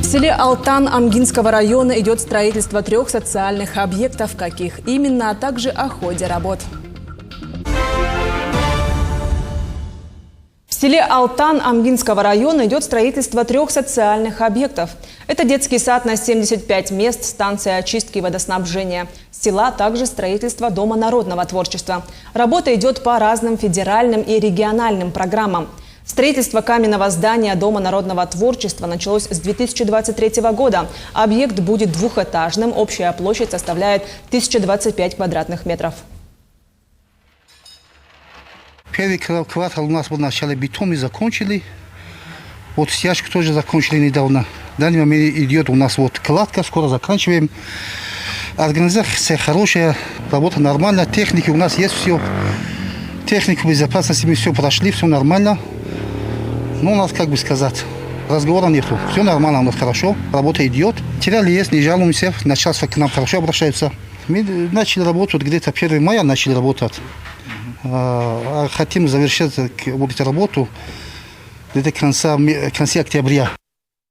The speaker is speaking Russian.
В селе Алтан Амгинского района идет строительство 3 социальных объектов. Каких именно, а также о ходе работ. В селе Алтан Амгинского района идет строительство 3 социальных объектов. Это детский сад на 75 мест, станция очистки и водоснабжения. Села также строительство Дома народного творчества. Работа идет по разным федеральным и региональным программам. Строительство каменного здания Дома народного творчества началось с 2023 года. Объект будет двухэтажным, общая площадь составляет 1025 квадратных метров. Первый квартал у нас был в начале бетон, мы закончили. Вот стяжку тоже закончили недавно. В данный момент идет у нас вот кладка, скоро заканчиваем. Организация хорошая, работа нормальная, техники у нас есть все. Технику безопасности мы все прошли, все нормально. Ну, у нас, как бы сказать, разговора нету. Все нормально, у нас хорошо, работа идет. Материалы есть, не жалуемся, начальство к нам хорошо обращается. Мы начали работать, где-то 1 мая начали работать. Хотим завершить вот эту работу где-то к концу октября.